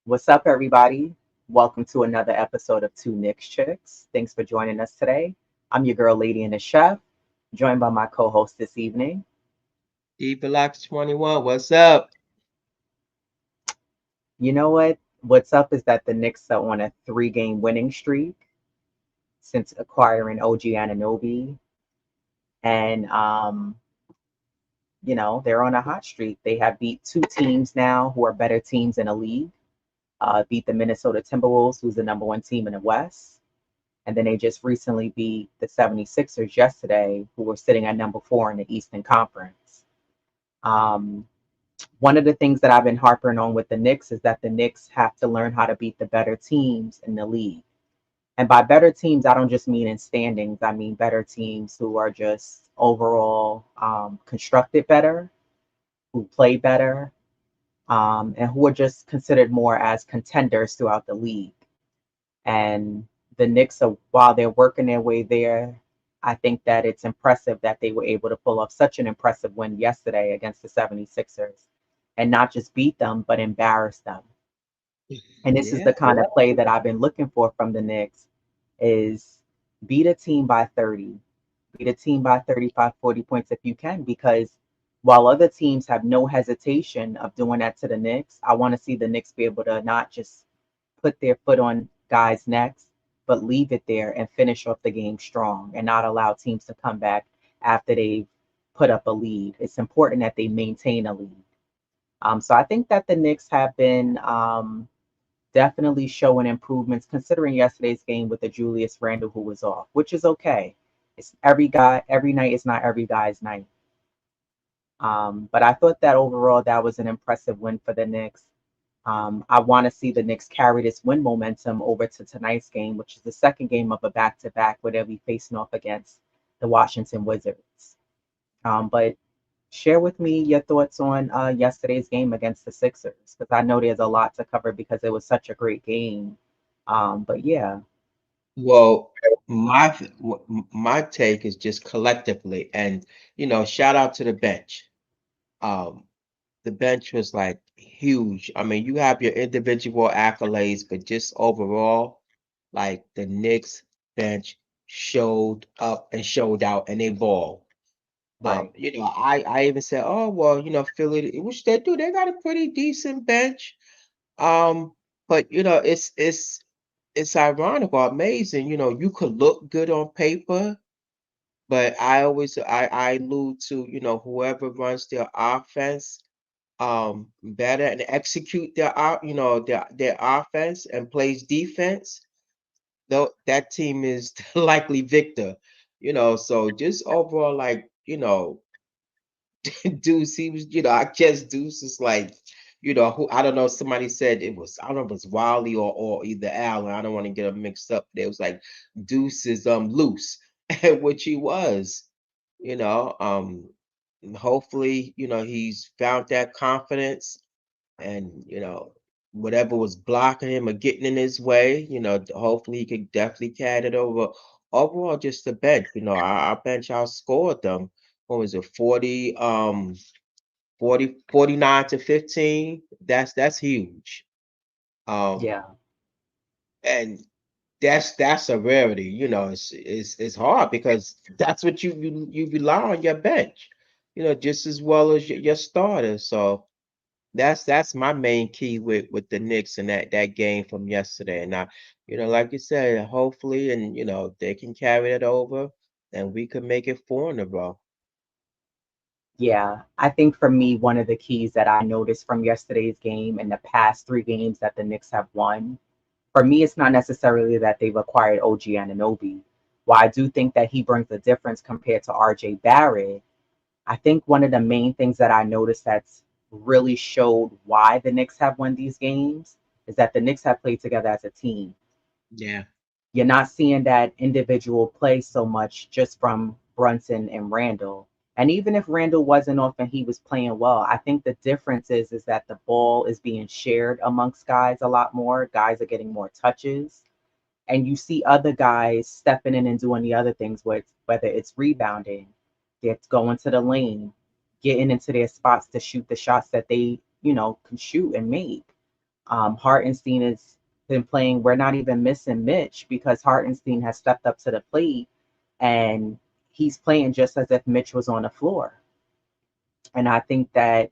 What's up, everybody? Welcome to another episode of Two Knicks Chicks. Thanks for joining us today. I'm your girl, Lady and the Chef, joined by my co host this evening. Relax 21, what's up? You know what? What's up is that the Knicks are on a 3 game winning streak since acquiring OG Anunoby. And, they're on a hot streak. They have beat two teams now who are better teams in the league. Beat the Minnesota Timberwolves, who's the number one team in the West. And then they just recently beat the 76ers yesterday, who were sitting at number four in the Eastern Conference. Um, One of the things that I've been harping on with the Knicks is that the Knicks have to learn how to beat the better teams in the league. And by better teams, I don't just mean in standings, I mean better teams who are just overall constructed better, who play better, and who are just considered more as contenders throughout the league. And the Knicks, are, while they're working their way there, I think that it's impressive that they were able to pull off such an impressive win yesterday against the 76ers and not just beat them, but embarrass them. And this is Yeah. the kind of play that I've been looking for from the Knicks is beat a team by 30, beat a team by 35, 40 points if you can, because while other teams have no hesitation of doing that to the Knicks, I want to see the Knicks be able to not just put their foot on guys' necks, but leave it there and finish off the game strong and not allow teams to come back after they've put up a lead. It's important that they maintain a lead. So I think that the Knicks have been definitely showing improvements considering yesterday's game with the Julius Randle who was off, which is okay. It's every night is not every guy's night. But I thought that overall that was an impressive win for the Knicks. I want to see the Knicks carry this win momentum over to tonight's game, which is the second game of a back-to-back where they'll be facing off against the Washington Wizards. But share with me your thoughts on yesterday's game against the Sixers, because I know there's a lot to cover because it was such a great game. But yeah, Well, my take is just collectively, and shout out to the bench. Um, the bench was like huge. I mean, you have your individual accolades, but just overall, like the Knicks bench showed up and showed out, and they ball. right. I even said, oh well, Philly, which they do, they got a pretty decent bench. Um, but it's ironic or amazing. You could look good on paper, but I allude to whoever runs their offense better and execute their offense and plays defense. Though that team is likely victor. So just overall, like Deuce, he was, I guess Deuce is like, who I don't know. Somebody said it was, I don't know if it was Wally or either Allen. I don't want to get them mixed up. It was like Deuce is loose, which he was, you know. And hopefully, he's found that confidence and whatever was blocking him or getting in his way, hopefully he could definitely carry it over. Overall, just the bench, our bench outscored them. What was it, 49 to 15? That's huge. Um, Yeah. and that's a rarity. It's hard because that's what you rely on your bench, just as well as your starters. So that's my main key with the Knicks and that game from yesterday. And I, like you said, hopefully, and they can carry it over, and we could make it four in a row. Yeah, I think for me, one of the keys that I noticed from yesterday's game and the past 3 games that the Knicks have won, for me, it's not necessarily that they've acquired OG Anunoby. While I do think that he brings a difference compared to RJ Barrett, I think one of the main things that I noticed that's really showed why the Knicks have won these games is that the Knicks have played together as a team. Yeah. You're not seeing that individual play so much just from Brunson and Randall. And even if Randall wasn't off and he was playing well, I think the difference is that the ball is being shared amongst guys a lot more. Guys are getting more touches. And you see other guys stepping in and doing the other things, whether it's rebounding, it's going to the lane, getting into their spots to shoot the shots that they, can shoot and make. Hartenstein has been playing. We're not even missing Mitch because Hartenstein has stepped up to the plate and he's playing just as if Mitch was on the floor. And I think that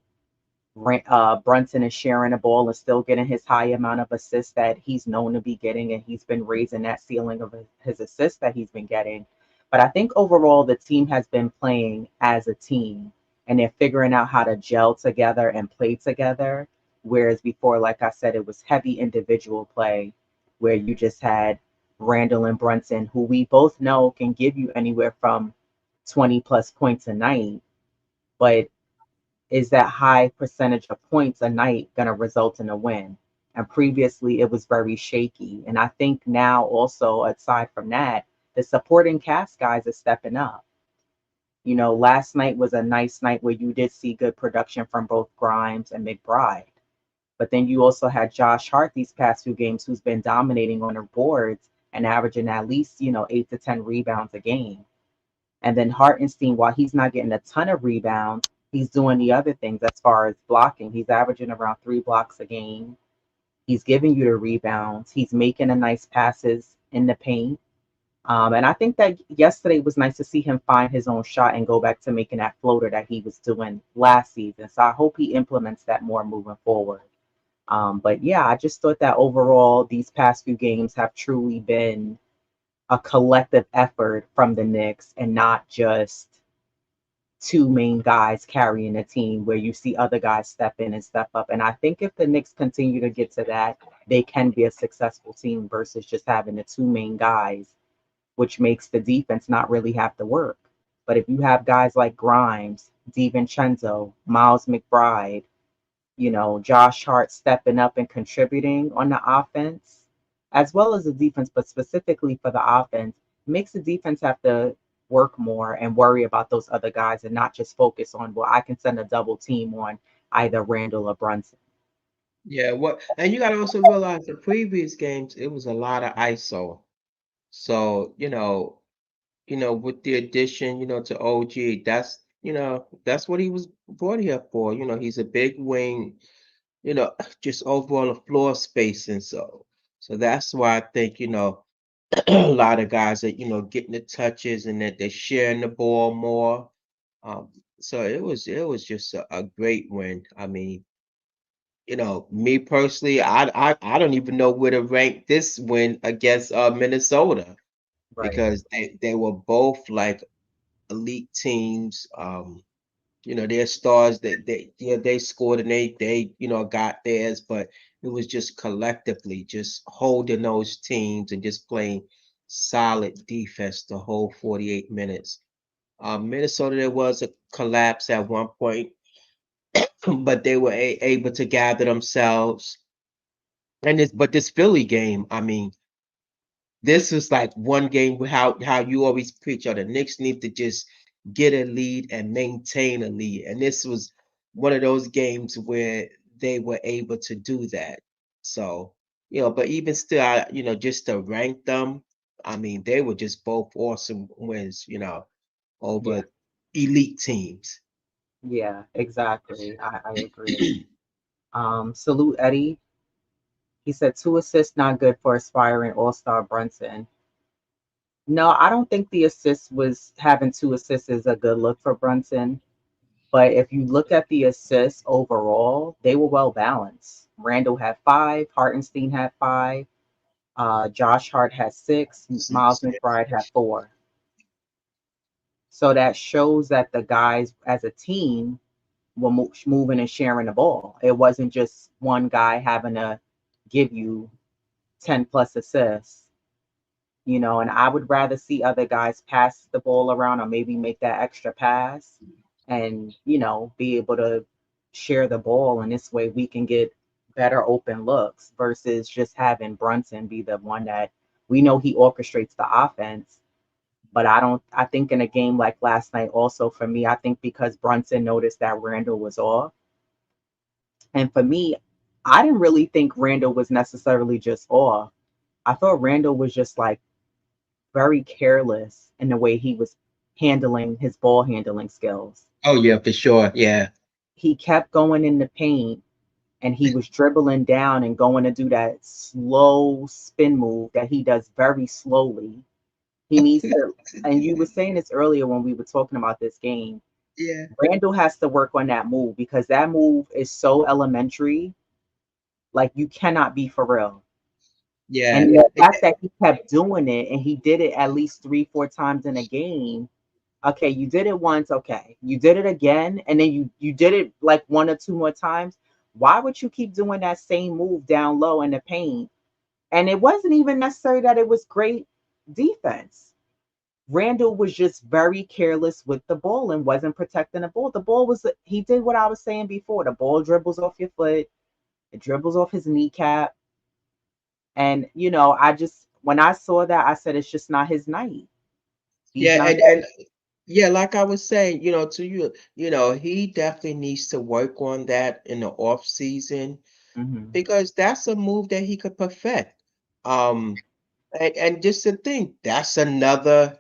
Brunson is sharing the ball and still getting his high amount of assists that he's known to be getting, and he's been raising that ceiling of his assists that he's been getting. But I think overall the team has been playing as a team, and they're figuring out how to gel together and play together. Whereas before, like I said, it was heavy individual play, where you just had Randall and Brunson, who we both know can give you anywhere from 20 plus points a night, but is that high percentage of points a night going to result in a win? And previously it was very shaky. And I think now also, aside from that, the supporting cast guys are stepping up. You know, last night was a nice night where you did see good production from both Grimes and McBride. But then you also had Josh Hart these past few games who's been dominating on the boards and averaging at least, 8 to 10 rebounds a game. And then Hartenstein, while he's not getting a ton of rebounds, he's doing the other things as far as blocking. He's averaging around 3 blocks a game. He's giving you the rebounds. He's making the nice passes in the paint. And I think that yesterday was nice to see him find his own shot and go back to making that floater that he was doing last season. So I hope he implements that more moving forward. But yeah, I just thought that overall, these past few games have truly been a collective effort from the Knicks and not just two main guys carrying a team where you see other guys step in and step up. And I think if the Knicks continue to get to that, they can be a successful team versus just having the two main guys, which makes the defense not really have to work. But if you have guys like Grimes, DiVincenzo, Miles McBride, Josh Hart stepping up and contributing on the offense, as well as the defense, but specifically for the offense, makes the defense have to work more and worry about those other guys and not just focus on, well, I can send a double team on either Randall or Brunson. Yeah, and you gotta also realize the previous games, it was a lot of ISO. So, with the addition, to OG, that's what he was brought here for. He's a big wing, just overall a floor spacing. So that's why I think, a lot of guys are, getting the touches and that they're sharing the ball more. Um, so it was just a great win. I mean, me personally, I don't even know where to rank this win against Minnesota Right. because they were both like elite teams. Their stars that they scored and they got theirs, but it was just collectively just holding those teams and just playing solid defense the whole 48 minutes. Minnesota, there was a collapse at one point, but they were able to gather themselves. But this Philly game, I mean, this is like one game with how you always preach, the Knicks need to just get a lead and maintain a lead. And this was one of those games where they were able to do that. So, but even still, just to rank them, I mean, they were just both awesome wins, Yeah. over elite teams. Yeah, exactly. I agree. Salute Eddie. He said 2 assists not good for aspiring all-star Brunson. No, I don't think the assist was having 2 assists is a good look for Brunson. But if you look at the assists overall, they were well balanced. Randall had 5, Hartenstein had 5, Josh Hart had 6, Miles McBride had 4. So that shows that the guys as a team were moving and sharing the ball. It wasn't just one guy having to give you 10 plus assists. And I would rather see other guys pass the ball around or maybe make that extra pass and, be able to share the ball. And this way we can get better open looks versus just having Brunson be the one that we know he orchestrates the offense. But I think in a game like last night, also for me, I think because Brunson noticed that Randall was off. And for me, I didn't really think Randall was necessarily just off. I thought Randall was just like very careless in the way he was handling his ball handling skills. Oh yeah, for sure. Yeah. He kept going in the paint and he was dribbling down and going to do that slow spin move that he does very slowly. He needs to, and you were saying this earlier when we were talking about this game. Yeah. Randall has to work on that move because that move is so elementary. Like you cannot be for real. Yeah. And the fact that he kept doing it and he did it at least 3, 4 times in a game. Okay, you did it once, okay. You did it again, and then you did it like 1 or 2 more times. Why would you keep doing that same move down low in the paint? And it wasn't even necessary that it was great defense. Randall was just very careless with the ball and wasn't protecting the ball. The ball was, he did what I was saying before. The ball dribbles off your foot, it dribbles off his kneecap. And, I just, when I saw that, I said, it's just not his night. He's Yeah, not. and yeah, like I was saying, to you, he definitely needs to work on that in the off season Mhm. because that's a move that he could perfect. Um, and just to think, that's another,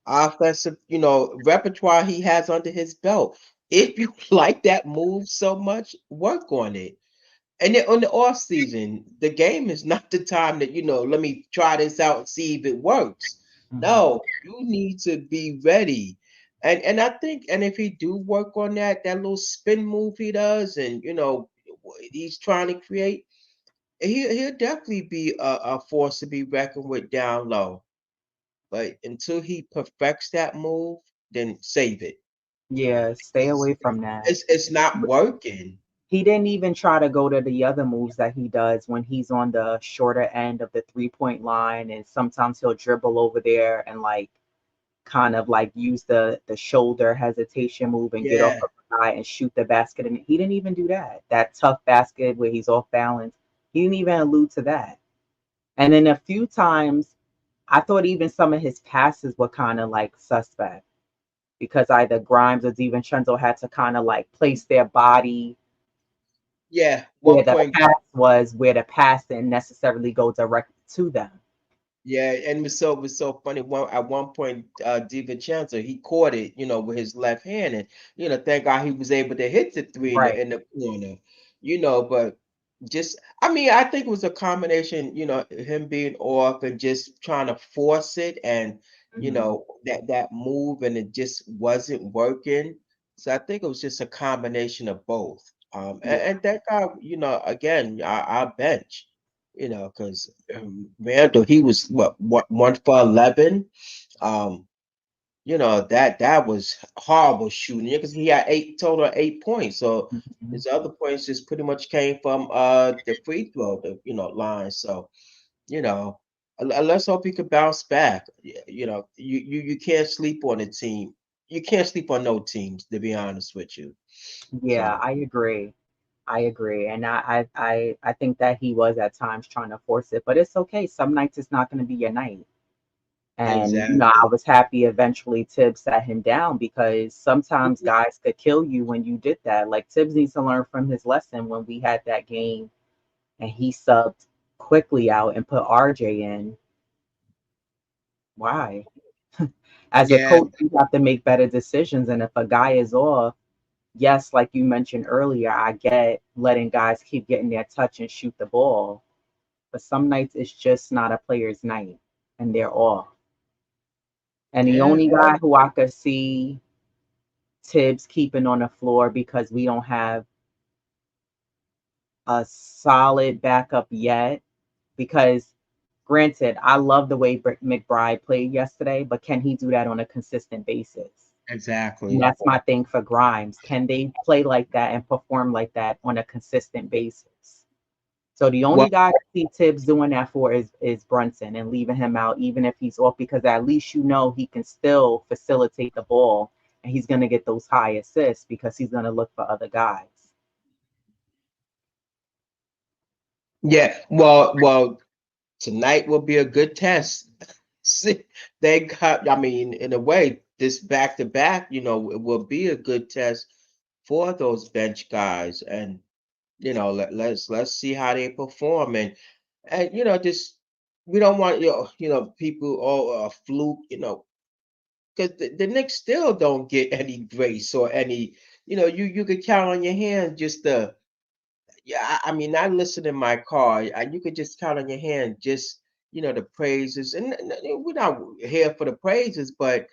offensive, repertoire he has under his belt. If you like that move so much, work on it. And then on the off season, the game is not the time that, let me try this out and see if it works. Mhm. No, you need to be ready. And I think, and if he do work on that little spin move he does, and he's trying to create, he'll definitely be a force to be reckoned with down low. But until he perfects that move, then save it. Yeah, stay It's away from that. it's not working. He didn't even try to go to the other moves that he does when he's on the shorter end of the 3 point line. And sometimes he'll dribble over there and like kind of like use the shoulder hesitation move and get off Yeah. of the guy and shoot the basket. And he didn't even do that. That tough basket where he's off balance. He didn't even allude to that. And then a few times, I thought even some of his passes were kind of like suspect because either Grimes or DiVincenzo had to kind of like place their body Yeah. where One the point. pass was, where the pass didn't necessarily go direct to them. Yeah, and it was so funny. At one point, DiVincenzo, he caught it, with his left hand, and thank God he was able to hit the three in the Right. corner, But just, I mean, I think it was a combination, him being off and just trying to force it, and Hmm. that move, and it just wasn't working. So I think it was just a combination of both. Yeah. And that guy, again, our bench. Because Randall, he was what 1 for 11. Um, that was horrible shooting because he had 8 points. So Hmm. his other points just pretty much came from the free throw, line. So you know, let's hope he could bounce back. You can't sleep on a team. You can't sleep on no teams, to be honest with you. Yeah, So I agree. I agree. And I think that he was at times trying to force it, but it's okay. Some nights it's not going to be your night. And, I exactly. was happy eventually Tibbs sat him down because sometimes guys could kill you when you did that. Like Tibbs needs to learn from his lesson when we had that game and he subbed quickly out and put RJ in. Why? As a Yeah, coach, you have to make better decisions. And if a guy is off, yes, like you mentioned earlier, I get letting guys keep getting their touch and shoot the ball. But some nights it's just not a player's night and they're off. And the yeah, only guy who I could see Tibbs keeping on the floor because we don't have a solid backup yet. Because, granted, I love the way McBride played yesterday, but can he do that on a consistent basis? And exactly. that's my thing for Grimes. Can they play like that and perform like that on a consistent basis? So the Well, only guy I see Tibbs doing that for is Brunson and leaving him out, even if he's off, because at least he can still facilitate the ball and he's going to get those high assists because he's going to look for other guys. yeah. Well, tonight will be a good test. See, they got, I mean, in a way, this back to back, it will be a good test for those bench guys. And, let's see how they perform. And just we don't want people all fluke, because the Knicks still don't get any grace or any, you could count on your hand just yeah, I mean, I listen in my car. You could just count on your hand, just the praises, and we're not here for the praises, but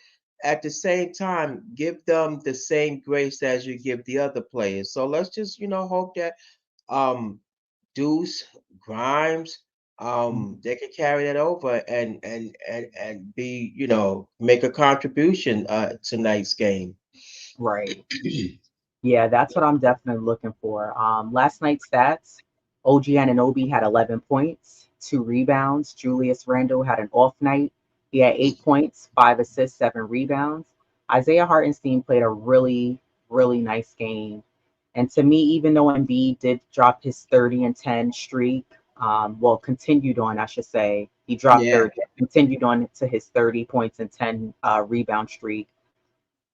at the same time, give them the same grace as you give the other players. So let's just hope that um Deuce, Grimes, they can carry that over and be make a contribution tonight's game. Right. Yeah, that's what I'm definitely looking for. Last night's stats, OG Anunoby had 11 points, 2 rebounds. Julius Randle had an off night. He had 8 points, 5 assists, 7 rebounds. Isaiah Hartenstein played a really, really nice game. And to me, even though Embiid did drop his 30 and 10 streak, well, continued on, I should say, he dropped Yeah, 30, continued on to his 30 points and 10 rebound streak.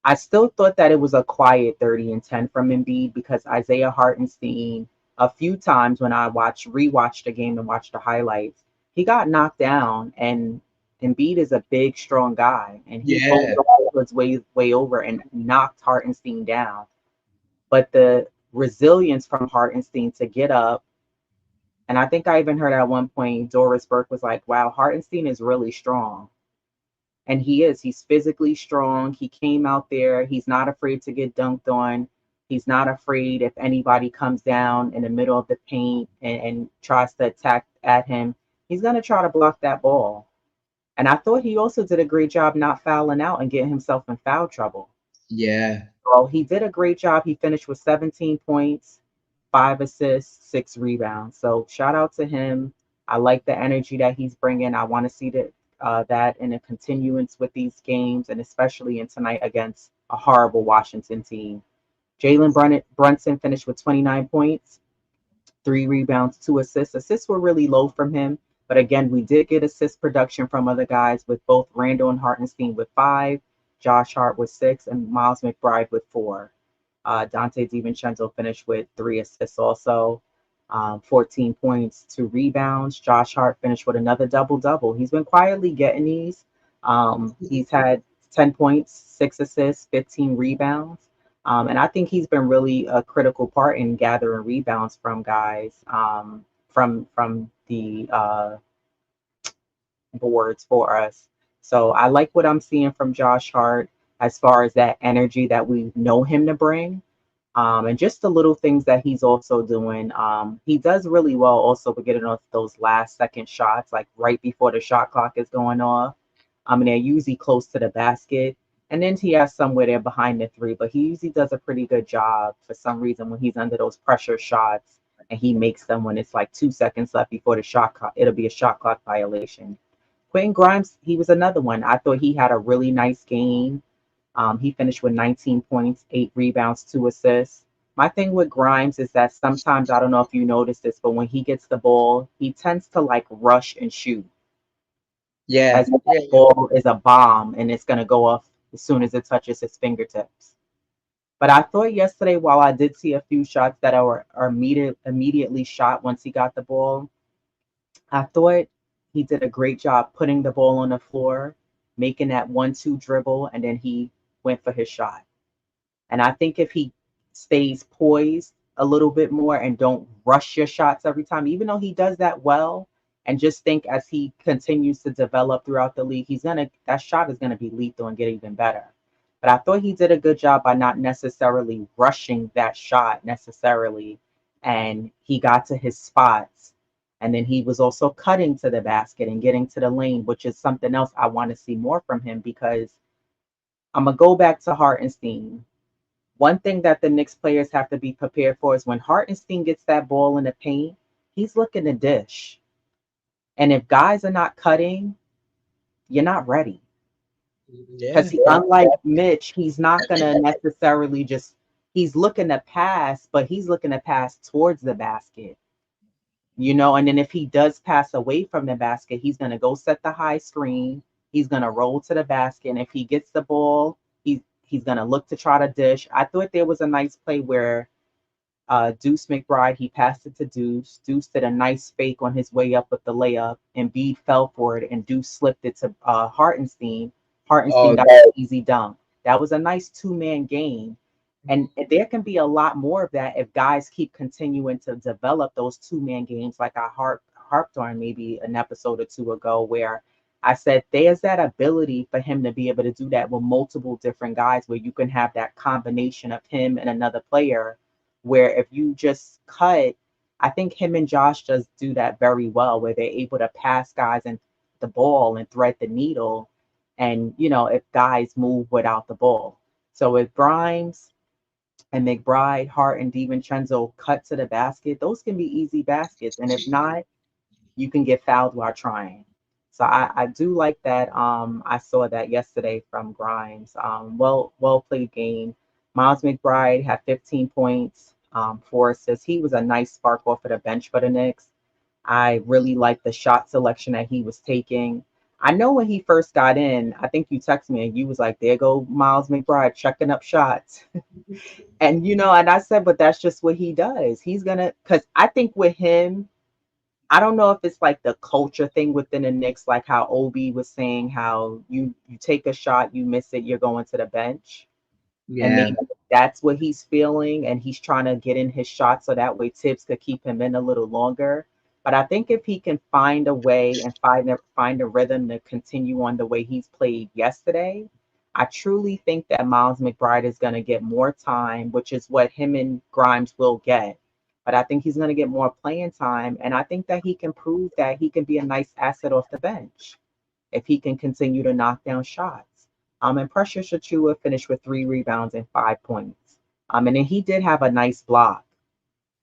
I still thought that it was a quiet 30 and 10 from Embiid because Isaiah Hartenstein, a few times when I rewatched the game and watched the highlights, he got knocked down. And Embiid is a big, strong guy, and he yeah, bulldozer was way over and knocked Hartenstein down. But the resilience from Hartenstein to get up, and I think I even heard at one point Doris Burke was like, "Wow, Hartenstein is really strong." And he is. He's physically strong. He came out there. He's not afraid to get dunked on. He's not afraid if anybody comes down in the middle of the paint and tries to attack at him. He's going to try to block that ball. And I thought he also did a great job not fouling out and getting himself in foul trouble. yeah, Well, he did a great job. He finished with 17 points, 5 assists, 6 rebounds. So shout out to him. I like the energy that he's bringing. I want to see that in a continuance with these games, and especially in tonight against a horrible Washington team. Brunson finished with 29 points, 3 rebounds, 2 assists. Assists were really low from him, but again, we did get assist production from other guys with both Randall and Hartenstein with 5, Josh Hart with 6, and Miles McBride with 4. Dante DiVincenzo finished with 3 assists also, 14 points, 2 rebounds. Josh Hart finished with another double double. He's been quietly getting these. He's had 10 points, 6 assists, 15 rebounds. And I think he's been really a critical part in gathering rebounds from guys from the boards for us. So I like what I'm seeing from Josh Hart as far as that energy that we know him to bring. And just the little things that he's also doing. He does really well also with getting off those last second shots, like right before the shot clock is going off. And they're usually close to the basket. And then he has somewhere there behind the three, but he usually does a pretty good job for some reason when he's under those pressure shots and he makes them when it's like 2 seconds left before the shot clock. It'll be a shot clock violation. Quentin Grimes, he was another one. I thought he had a really nice game. He finished with 19 points, 8 rebounds, 2 assists. My thing with Grimes is that sometimes, I don't know if you noticed this, but when he gets the ball, he tends to like rush and shoot yeah, as if yeah, the ball is a bomb and it's going to go off as soon as it touches his fingertips. But I thought yesterday, while I did see a few shots that are immediately shot once he got the ball, I thought he did a great job putting the ball on the floor, making that 1-2 dribble, and then he went for his shot. And I think if he stays poised a little bit more and don't rush your shots every time, even though he does that well, and just think as he continues to develop throughout the league, that shot is gonna be lethal and get even better. But I thought he did a good job by not necessarily rushing that shot necessarily, and he got to his spots. And then he was also cutting to the basket and getting to the lane, which is something else I want to see more from him because I'm gonna go back to Hartenstein. One thing that the Knicks players have to be prepared for is when Hartenstein gets that ball in the paint, he's looking to dish. And if guys are not cutting, you're not ready. Because yeah, unlike Mitch, he's not going to necessarily he's looking to pass, but he's looking to pass towards the basket, and then if he does pass away from the basket, he's going to go set the high screen. He's going to roll to the basket. And if he gets the ball, he's going to look to try to dish. I thought there was a nice play where Deuce McBride, he passed it to Deuce. Deuce did a nice fake on his way up with the layup. Embiid fell for it, and Deuce slipped it to Hartenstein. Hartenstein oh, got an easy dunk. That was a nice two-man game. And there can be a lot more of that if guys keep continuing to develop those two-man games, like I harped on maybe an episode or two ago, where I said there's that ability for him to be able to do that with multiple different guys, where you can have that combination of him and another player, where if you just cut, I think him and Josh just do that very well, where they're able to pass guys and the ball and thread the needle, and if guys move without the ball. So if Grimes and McBride, Hart, and DiVincenzo cut to the basket, those can be easy baskets. And if not, you can get fouled while trying. So I do like that. I saw that yesterday from Grimes. Well played game. Miles McBride had 15 points, 4 assists. He was a nice spark off of the bench for the Knicks. I really liked the shot selection that he was taking. I know when he first got in, I think you texted me and you was like, there go Miles McBride checking up shots. And and I said, but that's just what he does. He's gonna, because I think with him, I don't know if it's like the culture thing within the Knicks, like how Obi was saying, how you take a shot, you miss it, you're going to the bench. And Yeah. maybe that's what he's feeling, and he's trying to get in his shot so that way Tibbs could keep him in a little longer. But I think if he can find a way and find a rhythm to continue on the way he's played yesterday, I truly think that Miles McBride is going to get more time, which is what him and Grimes will get. But I think he's going to get more playing time, and I think that he can prove that he can be a nice asset off the bench if he can continue to knock down shots. And Precious Achua finished with 3 rebounds and 5 points. And then he did have a nice block.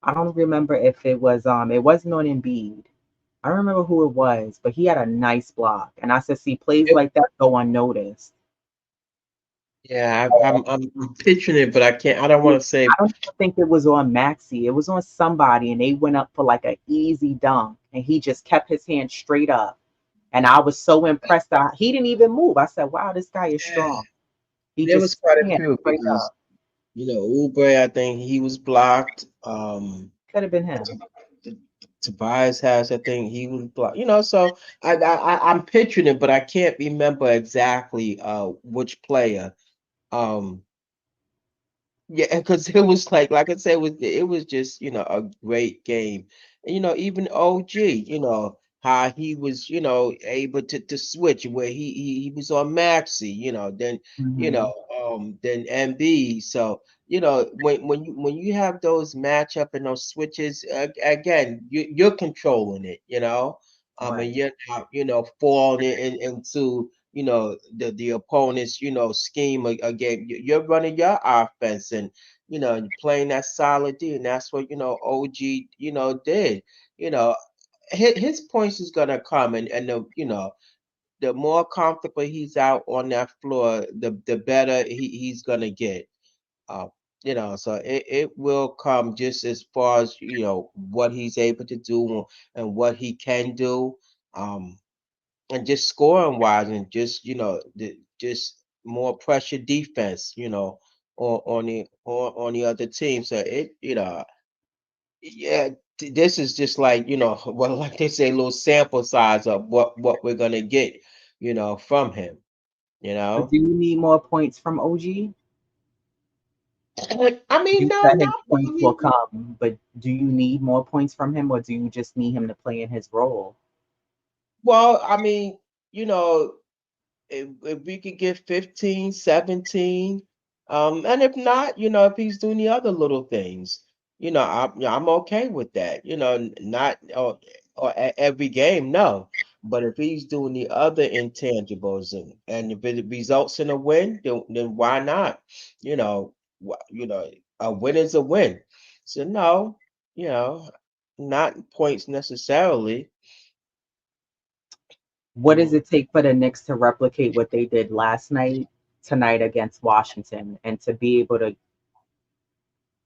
I don't remember if it wasn't on Embiid. I don't remember who it was, but he had a nice block. And I said, see, plays It- like that go unnoticed. yeah, I'm picturing it, but I can't. I don't want to say. I don't even think it was on Maxi. It was on somebody, and they went up for like an easy dunk, and he just kept his hand straight up. And I was so impressed that he didn't even move. I said, wow, this guy is Yeah, strong. He there was just quite a hands few straight because up. Oubre, I think he was blocked. Could have been him. T- Tobias has, I think he was blocked. So I'm picturing it, but I can't remember exactly which player. Um, Yeah, because it was like I said, it was just a great game. And, even OG, how he was able to switch where he was on Maxi, then Hmm. then MB. So when you have those matchup and those switches again, you're controlling it, and Right. you're not falling into the opponent's scheme again. You're running your offense, and you're playing that solid D, and that's what OG did. you know his points is gonna come, and the more comfortable he's out on that floor, the better he's gonna get. uh, so it will come just as far as what he's able to do and what he can do. um and just scoring wise, and just just more pressure defense, on the other team. So it yeah, this is just like well, like they say, a little sample size of what we're gonna get, from him. You But know, do you need more points from OG? I mean, You no, said not his points will really. come, but do you need more points from him, or do you just need him to play in his role? Well, I mean, you know, if we could get 15, 17, and if not, if he's doing the other little things, I'm okay with that. Not every game, no. But if he's doing the other intangibles, and if it results in a win, then why not? You know, a win is a win. So no, you know, not points necessarily. What does it take for the Knicks to replicate what they did tonight against Washington, and to be able to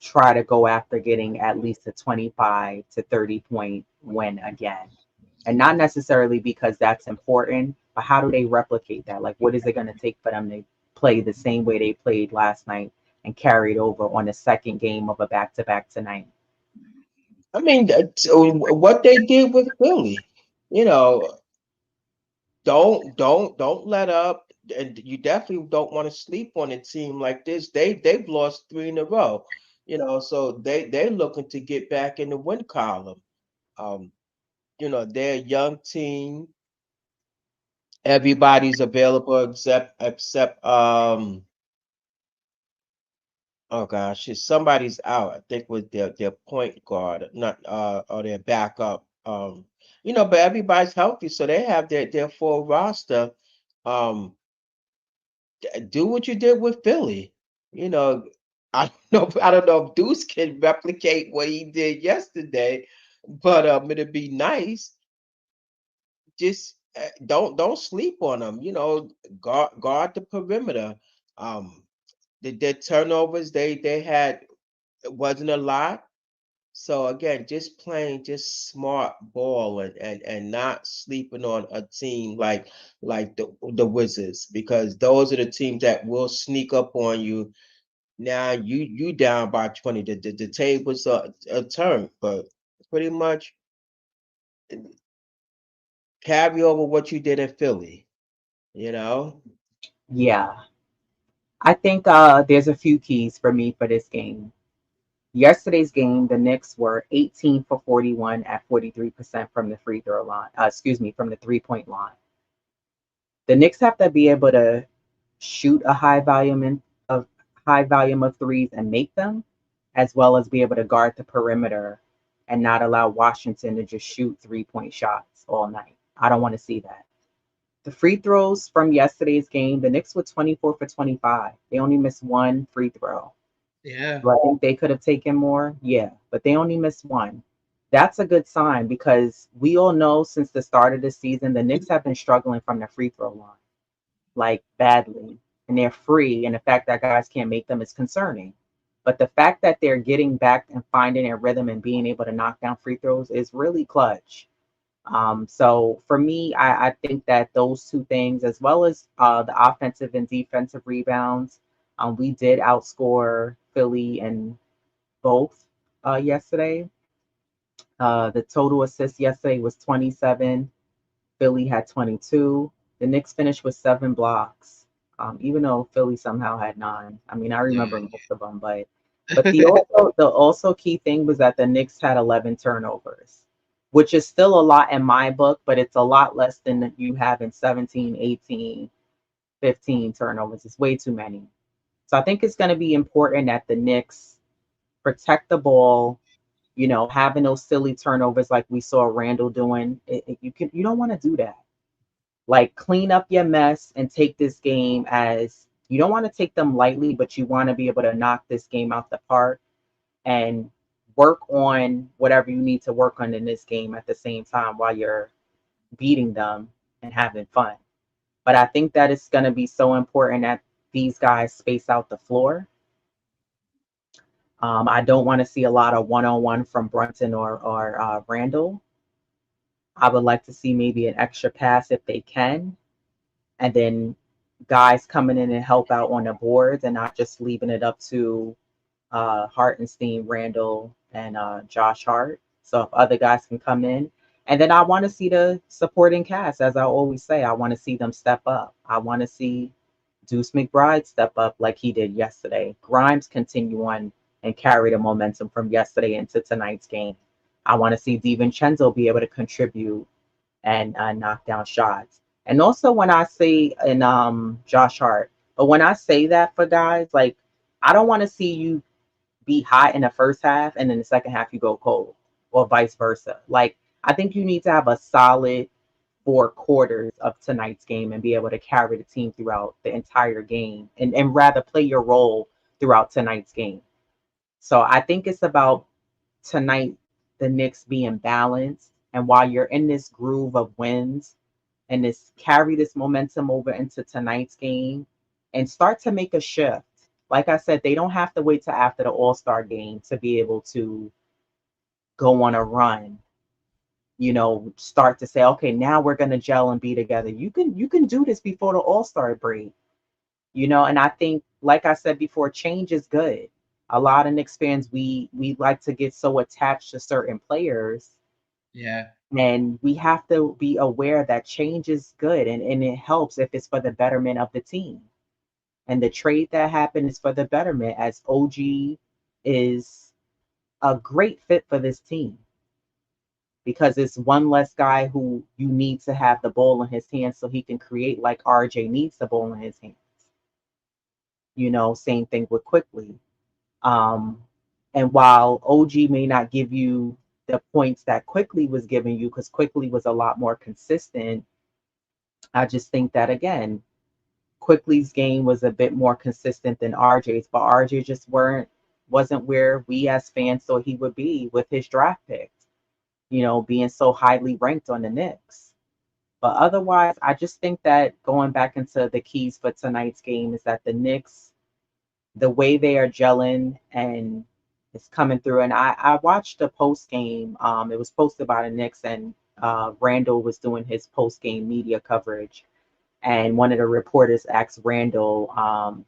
try to go after getting at least a 25 to 30 point win again? And not necessarily because that's important, but how do they replicate that? Like, what is it going to take for them to play the same way they played last night and carry it over on the second game of a back to back tonight? I mean, what they did with Philly, you know, don't let up. and you definitely don't want to sleep on a team like this. They've lost three in a row, so they're looking to get back in the win column. Um, they're a young team. Everybody's available except oh gosh, somebody's out. I think with their point guard, not or their backup. But everybody's healthy, so they have their full roster. Um, do what you did with Philly. You know, I don't know if Deuce can replicate what he did yesterday, but it'd be nice. Just don't sleep on them. Guard the perimeter. Um, the turnovers they had, it wasn't a lot. So again, just playing just smart ball and not sleeping on a team like the Wizards, because those are the teams that will sneak up on you. Now you down by 20. The tables are turned, but pretty much carry over what you did in Philly. You know. Yeah, I think there's a few keys for me for this game. Yesterday's game, the Knicks were 18 for 41 at 43% from the free throw line. Excuse me, from the 3-point line. The Knicks have to be able to shoot a high volume of threes and make them, as well as be able to guard the perimeter and not allow Washington to just shoot 3-point shots all night. I don't want to see that. The free throws from yesterday's game, the Knicks were 24 for 25. They only missed one free throw. Yeah. Do I think they could have taken more? Yeah, but they only missed one. That's a good sign because we all know since the start of the season, the Knicks have been struggling from the free throw line, like badly. And they're free, and the fact that guys can't make them is concerning. But the fact that they're getting back and finding their rhythm and being able to knock down free throws is really clutch. So for me, I think that those two things, as well as the offensive and defensive rebounds, we did outscore Philly in both yesterday. The total assists yesterday was 27. Philly had 22. The Knicks finished with 7 blocks, even though Philly somehow had 9. I mean, I remember Yeah. most of them, but the also key thing was that the Knicks had 11 turnovers, which is still a lot in my book, but it's a lot less than you have in 17, 18, 15 turnovers. It's way too many. So I think it's going to be important that the Knicks protect the ball, having those silly turnovers like we saw Randall doing. You don't want to do that. Like clean up your mess and take this game as you don't want to take them lightly, but you want to be able to knock this game out the park and work on whatever you need to work on in this game at the same time while you're beating them and having fun. But I think that it's going to be so important that these guys space out the floor. I don't want to see a lot of one-on-one from Brunson or Randall. I would like to see maybe an extra pass if they can, and then guys coming in and help out on the boards and not just leaving it up to Hartenstein, Randall, and Josh Hart. So if other guys can come in. And then I want to see the supporting cast, as I always say, I want to see them step up. I want to see Deuce McBride step up like he did yesterday. Grimes continue on and carry the momentum from yesterday into tonight's game. I want to see DiVincenzo be able to contribute and knock down shots. And also when I say and Josh Hart, but when I say that for guys, like I don't want to see you be hot in the first half and then the second half you go cold, or vice versa. Like I think you need to have a solid 4 quarters of tonight's game and be able to carry the team throughout the entire game and rather play your role throughout tonight's game. So I think it's about tonight the Knicks being balanced. And while you're in this groove of wins and this carry this momentum over into tonight's game and start to make a shift. Like I said, they don't have to wait till after the All-Star game to be able to go on a run, start to say, okay, now we're gonna gel and be together. You can do this before the All-Star break, and I think, like I said before, change is good. A lot of Knicks fans, we like to get so attached to certain players Yeah. And we have to be aware that change is good, and it helps if it's for the betterment of the team. And the trade that happened is for the betterment, as OG is a great fit for this team because it's one less guy who you need to have the ball in his hands so he can create like RJ needs the ball in his hands. Same thing with Quickly. Um, and while OG may not give you the points that Quickly was giving you, because Quickly was a lot more consistent, I just think that again, Quickly's game was a bit more consistent than RJ's, but RJ just wasn't where we as fans thought he would be with his draft picks, being so highly ranked on the Knicks. But otherwise, I just think that going back into the keys for tonight's game is that the Knicks, the way they are gelling and it's coming through. And I watched the post game. It was posted by the Knicks, and Randall was doing his post game media coverage. And one of the reporters asked Randall,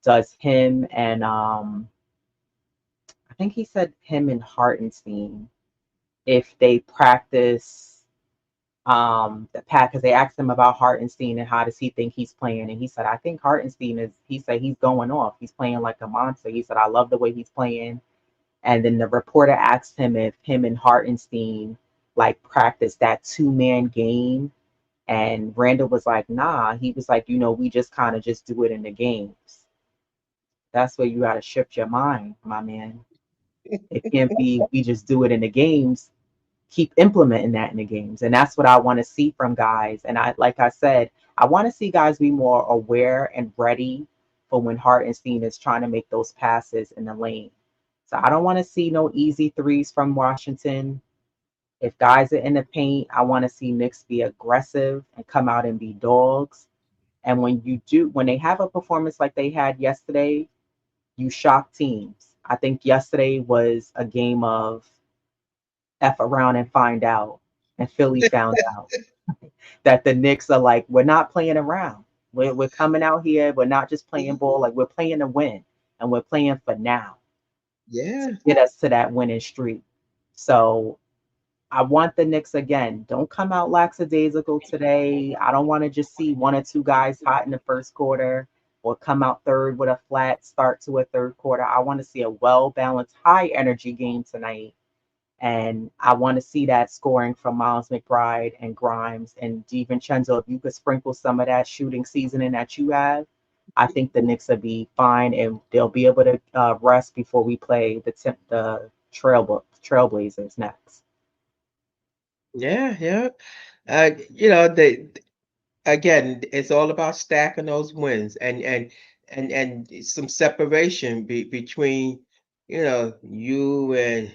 does him and I think he said him and Hartenstein, if they practice the pack, because they asked him about Hartenstein and how does he think he's playing, and he said, I think Hartenstein he said he's going off, he's playing like a monster. He said, I love the way he's playing. And then the reporter asked him if him and Hartenstein like practice that 2-man game, and Randall was like, nah. He was like, we just kind of just do it in the games. That's where you got to shift your mind, my man. It can't be we just do it in the games. Keep implementing that in the games. And that's what I want to see from guys. And like I said, I want to see guys be more aware and ready for when Hartenstein is trying to make those passes in the lane. So I don't want to see no easy threes from Washington. If guys are in the paint, I want to see Knicks be aggressive and come out and be dogs. And when they have a performance like they had yesterday, you shock teams. I think yesterday was a game of F around and find out. And Philly found out that the Knicks are like, we're not playing around. We're coming out here. We're not just playing ball. Like, we're playing to win. And we're playing for now to Yeah. get us to that winning streak. So I want the Knicks again. Don't come out lackadaisical today. I don't want to just see one or two guys hot in the first quarter or come out third with a flat start to a third quarter. I want to see a well balanced, high energy game tonight. And I want to see that scoring from Miles McBride and Grimes and DiVincenzo. If you could sprinkle some of that shooting seasoning that you have, I think the Knicks will be fine and they'll be able to rest before we play the Trailblazers next. Yeah, yeah. They again, it's all about stacking those wins and some separation between, you and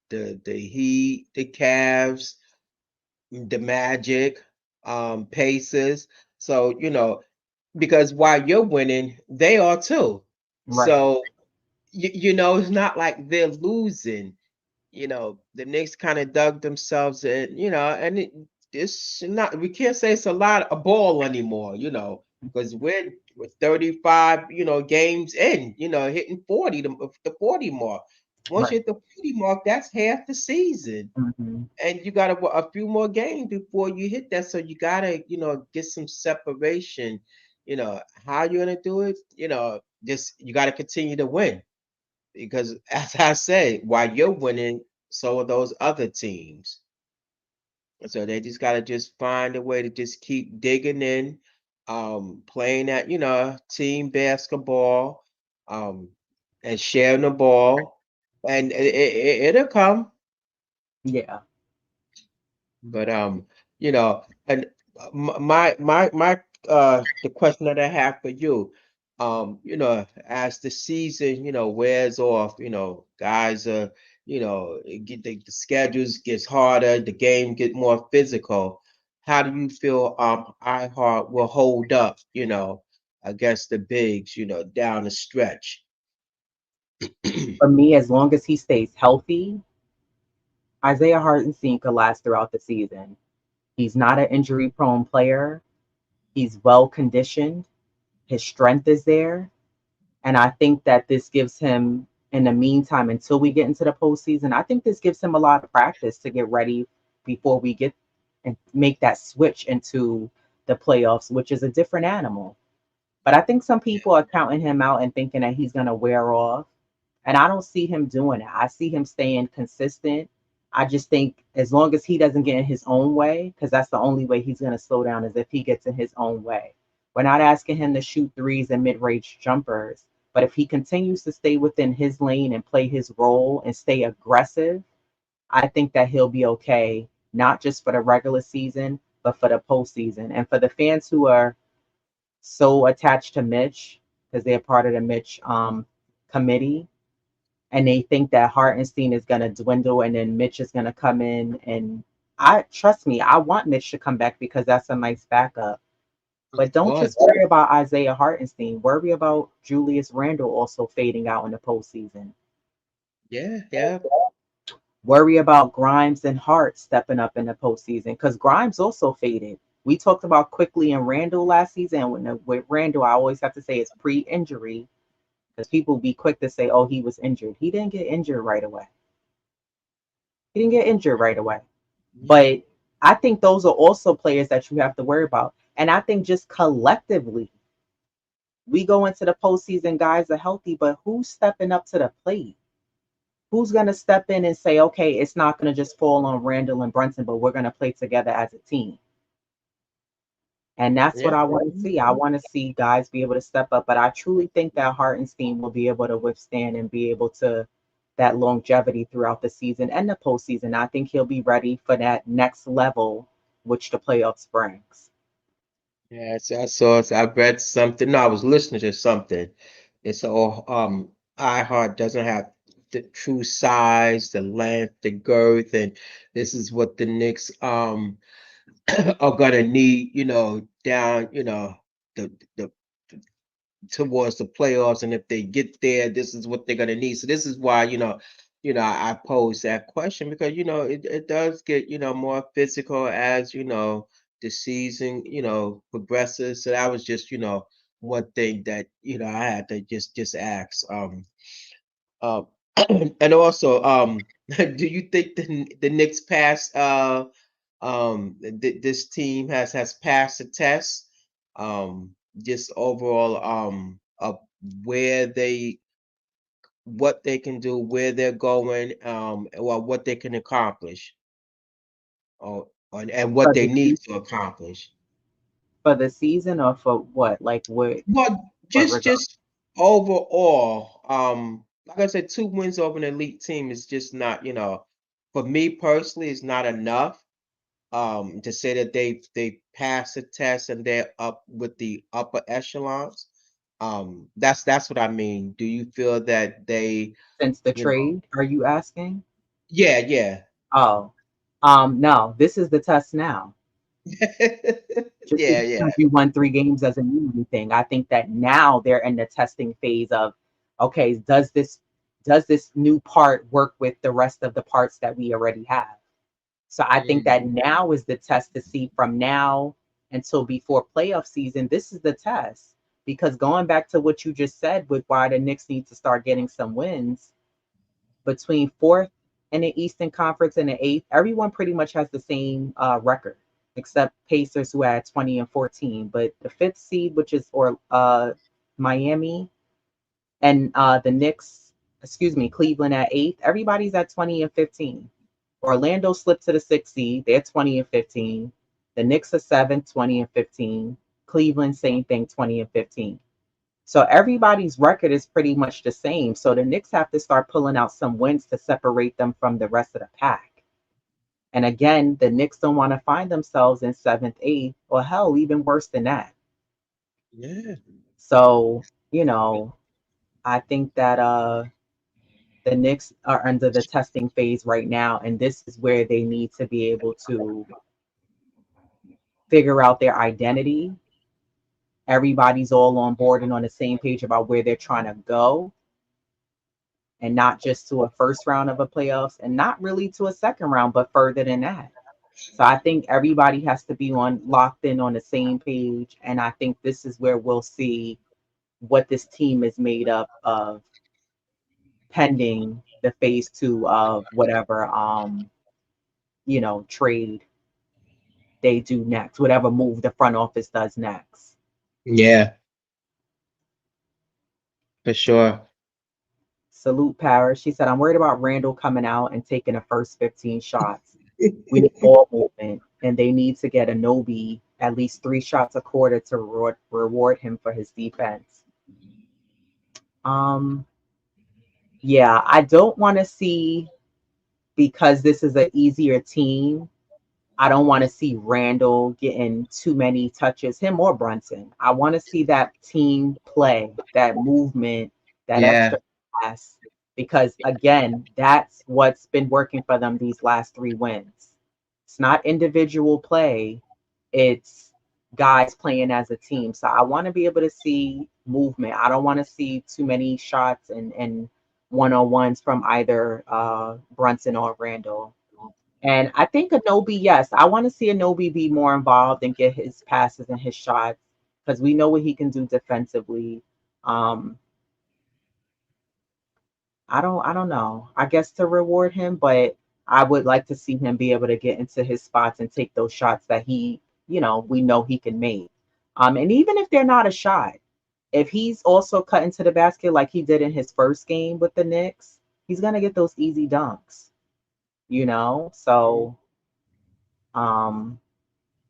the Heat, the Cavs, the Magic, Pacers. So, because while you're winning, they are too. Right. So, it's not like they're losing. The Knicks kind of dug themselves in, and it's not, we can't say it's a lot of ball anymore, because we're with 35, games in, hitting 40, the 40 mark. Once you Right. hit the 40 mark, that's half the season. Mm-hmm. And you got a few more games before you hit that. So you got to, get some separation. How you going to do it? Just you got to continue to win because as I say, while you're winning, so are those other teams. So they just gotta just find a way to just keep digging in, playing that, team basketball, um, and sharing the ball, and it'll come. Yeah. But and the question that I have for you, as the season, wears off, guys are, the schedules gets harder, the game get more physical. How do you feel iHeart will hold up, against the bigs, down the stretch? For me, as long as he stays healthy, Isaiah Hartenstein could last throughout the season. He's not an injury prone player. He's well conditioned. His strength is there. And I think that this gives him, in the meantime, until we get into the postseason, I think this gives him a lot of practice to get ready before we get and make that switch into the playoffs, which is a different animal. But I think some people are counting him out and thinking that he's going to wear off. And I don't see him doing it. I see him staying consistent. I just think as long as he doesn't get in his own way, because that's the only way he's going to slow down is if he gets in his own way. We're not asking him to shoot threes and mid range jumpers. But if he continues to stay within his lane and play his role and stay aggressive, I think that he'll be okay, not just for the regular season, but for the postseason. And for the fans who are so attached to Mitch, because they're part of the Mitch committee, and they think that Hartenstein is going to dwindle and then Mitch is going to come in. And I trust me, I want Mitch to come back because that's a nice backup. But Of don't just course. worry about Isaiah Hartenstein. Worry about Julius Randle also fading out in the postseason. Yeah, yeah. Worry about Grimes and Hart stepping up in the postseason because Grimes also faded. We talked about quickly and Randall last season. With Randall, I always have to say it's pre-injury because people be quick to say, "Oh, he was injured." He didn't get injured right away. He didn't get injured right away. But I think those are also players that you have to worry about. And I think just collectively, we go into the postseason, guys are healthy, but who's stepping up to the plate? Who's going to step in and say, okay, it's not going to just fall on Randall and Brunson, but we're going to play together as a team? And that's what Yeah. I want to see. I want to see guys be able to step up, but I truly think that Hartenstein will be able to withstand and be able to that longevity throughout the season and the postseason. I think he'll be ready for that next level, which the playoffs brings. Yes, I saw it. I read something. No, I was listening to something. It's all iHeart doesn't have the true size, the length, the girth, and this is what the Knicks are gonna need, down, the towards the playoffs. And if they get there, this is what they're gonna need. So this is why, I pose that question because it does get, more physical as, the season, progresses. So that was just, one thing that, I had to just ask. Um and also, do you think the Knicks pass this team has passed the test, just overall, of where they what they can do, where they're going, or what they can accomplish, and what For they the need se- to accomplish. for the season or for what? Like Well, what just regard? just overall, like I said, 2 wins over an elite team is just not, for me personally, is not enough. To say that they passed the test and they're up with the upper echelons. That's what I mean. Do you feel that they, Since the you know, trade, are you asking? yeah, yeah. Oh, no, this is the test now. Just Yeah, yeah. because you won 3 games doesn't mean anything. I think that now they're in the testing phase of, okay, does this new part work with the rest of the parts that we already have? So I think that Mm, now is the test to see from now until before playoff season. This is the test because going back to what you just said with why the Knicks need to start getting some wins between fourth in the Eastern Conference and the eighth, everyone pretty much has the same record, except Pacers who had 20 and 14. But the fifth seed, which is or Miami, and the Knicks, excuse me, Cleveland at eighth, everybody's at 20 and 15. Orlando slipped to the sixth seed, they're 20 and 15. The Knicks are seventh, 20 and 15. Cleveland, same thing, 20 and 15. So everybody's record is pretty much the same. So the Knicks have to start pulling out some wins to separate them from the rest of the pack. And again, the Knicks don't want to find themselves in seventh, eighth, or hell, even worse than that. yeah, So, I think that the Knicks are under the testing phase right now, and this is where they need to be able to figure out their identity. Everybody's all on board and on the same page about where they're trying to go, and not just to a first round of a playoffs and not really to a second round, but further than that. So I think everybody has to be on locked in on the same page. And I think this is where we'll see what this team is made up of pending the phase two of whatever trade they do next, whatever move the front office does next. Yeah, for sure. Salute Paris. She said, I'm worried about Randall coming out and taking the first 15 shots. We need ball movement, and they need to get Anunoby at least 3 shots a quarter to reward him for his defense. Um, yeah, I don't want to see, because this is an easier team, I don't want to see Randall getting too many touches, him or Brunson. I want to see that team play, that movement, that Yeah, extra pass, because again, that's what's been working for them these last 3 wins. It's not individual play, it's guys playing as a team. So I want to be able to see movement. I don't want to see too many shots and one-on-ones from either Brunson or Randall. And I think Anunoby, yes, I want to see Anunoby be more involved and get his passes and his shots, because we know what he can do defensively. Um, I don't know. I guess to reward him, but I would like to see him be able to get into his spots and take those shots that we know he can make. And even if they're not a shot, if he's also cut into the basket like he did in his first game with the Knicks, he's gonna get those easy dunks. So um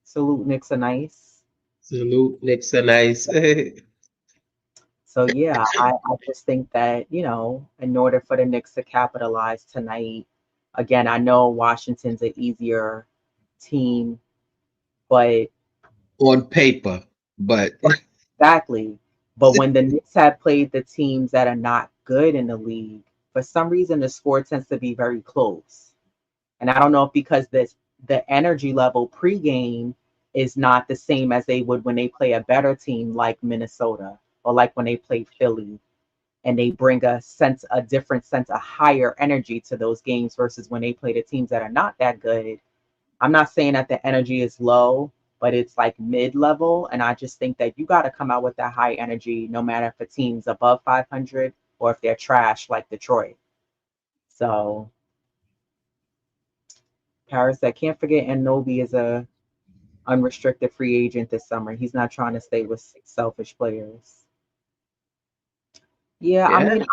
salute Knicks are nice. salute. Nick's a nice. So yeah, I just think that, in order for the Knicks to capitalize tonight, again, I know Washington's an easier team, but On paper, but exactly. But when the Knicks have played the teams that are not good in the league, for some reason the score tends to be very close. And I don't know if because the energy level pregame is not the same as they would when they play a better team like Minnesota, or like when they play Philly, and they bring a different sense, a higher energy to those games versus when they play the teams that are not that good. I'm not saying that the energy is low, but it's like mid-level, and I just think that you got to come out with that high energy no matter if a team's above 500 or if they're trash like Detroit. So Paris said, can't forget Anunoby is a unrestricted free agent this summer. He's not trying to stay with selfish players. Yeah, I yeah. mean,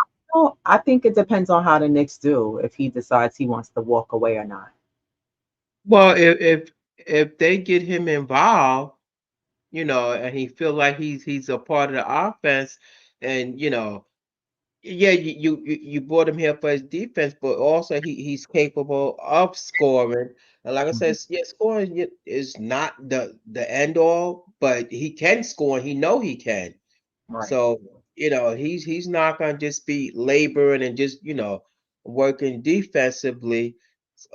I think it depends on how the Knicks do, if he decides he wants to walk away or not. Well, if they get him involved, and he feel like he's a part of the offense, and yeah, you brought him here for his defense, but also he's capable of scoring. And like I said, Mhm. yeah, scoring is not the end all, but he can score, and he know he can. Right. So, he's not gonna just be laboring and just, working defensively.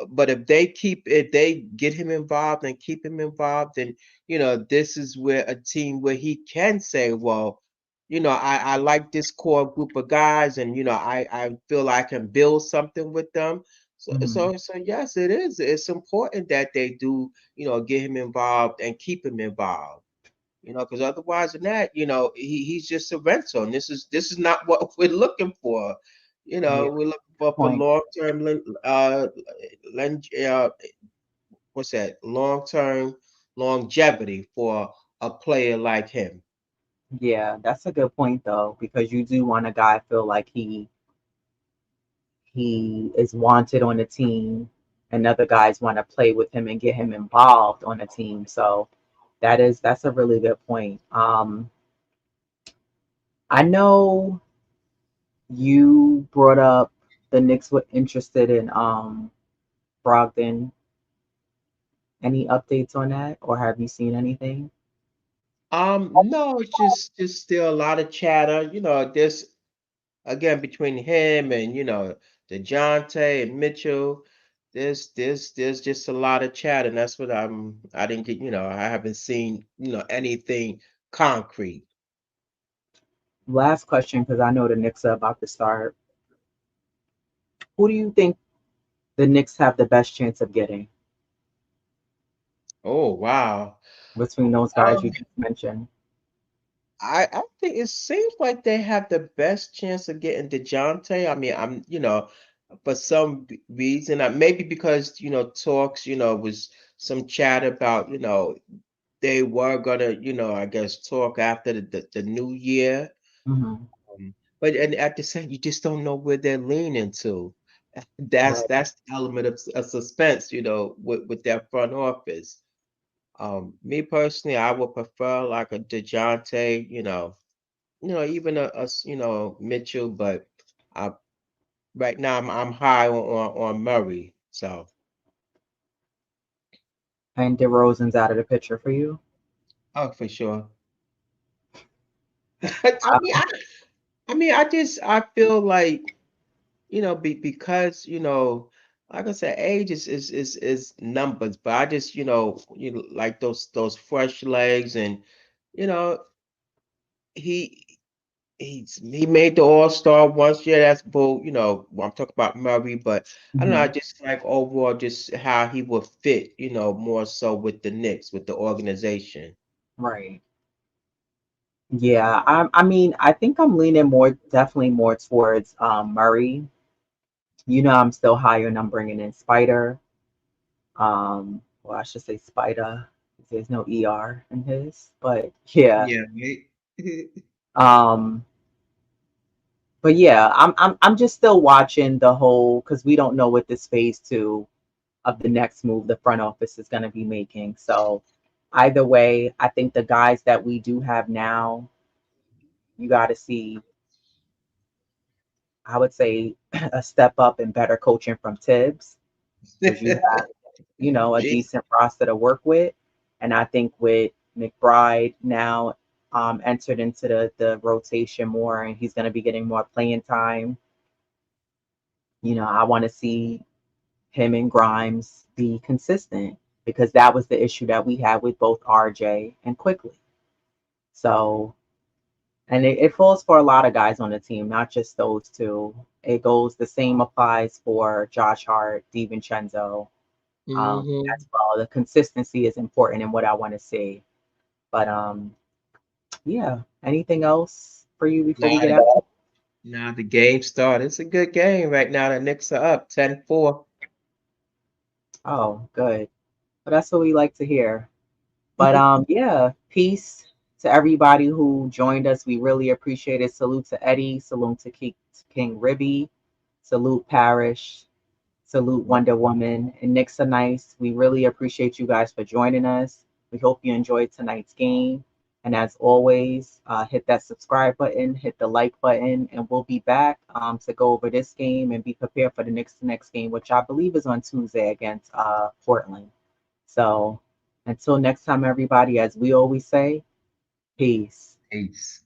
But if they get him involved and keep him involved, then this is where a team where he can say, well, I like this core group of guys, and I feel I can build something with them. So Mhm. so so yes, it is. It's important that they do, get him involved and keep him involved. Because otherwise than that, he's just a rental, and this is not what we're looking for. Yeah. We're looking for Point. long term, what's that? Long term longevity for a player like him. Yeah, that's a good point though, because you do want a guy feel like he is wanted on the team, and other guys want to play with him and get him involved on the team. So that's a really good point. I know you brought up the Knicks were interested in Brogden. Any updates on that, or have you seen anything? No, it's just still a lot of chatter. This again between him and DeJounte and Mitchell. There's just a lot of chat, and that's what I didn't get. I haven't seen anything concrete. Last question, because I know the Knicks are about to start. Who do you think the Knicks have the best chance of getting Oh wow. between those guys you Um, just mentioned? I think it seems like they have the best chance of getting DeJounte. I mean, I'm for some reason, maybe because talks, was some chat about they were gonna I guess talk after the new year. Hmm. But and at the same, you just don't know where they're leaning to. Right. That's the element of suspense, with their front office. Me personally, I would prefer like a DeJounte, even a Mitchell, but I right now I'm high on Murray. So And DeRozan's out of the picture for you. oh, for sure. I mean, I feel like because like I said, age is numbers, but I just like those fresh legs, and you know he he made the All-Star once. Yeah, that's bull. I'm talking about Murray, but I don't know. I Hmm. just like overall just how he would fit. More so with the Knicks, with the organization. Right. Yeah. I mean, I think I'm leaning more, definitely more towards Murray. I'm still higher, and I'm bringing in Spider. Well, I should say Spider. There's no ER in his, but yeah. Yeah, right. Um, but yeah, I'm just still watching the whole because we don't know what this phase two of the next move the front office is going to be making. So either way, I think the guys that we do have now, you got to see, I would say, a step up and better coaching from Tibbs because you have, a Yeah. decent roster to work with. And I think with McBride now entered into the rotation more and he's going to be getting more playing time. I want to see him and Grimes be consistent because that was the issue that we had with both RJ and Quickly. So, and it falls for a lot of guys on the team, not just those two. It goes, the same applies for Josh Hart, DiVincenzo, Hmm. as well. The consistency is important in what I want to see. But yeah. Anything else for you before we Now, get out? now the game started. It's a good game right now. The Knicks are up 10-4. Oh, good. But that's what we like to hear. But yeah, peace to everybody who joined us. We really appreciate it. Salute to Eddie. Salute to King Ribby. Salute Parish. Salute Wonder Woman and Knicks are nice. We really appreciate you guys for joining us. We hope you enjoyed tonight's game. And as always, hit that subscribe button, hit the like button, and we'll be back to go over this game and be prepared for the next game, which I believe is on Tuesday against Portland. So until next time, everybody, as we always say, peace. Peace.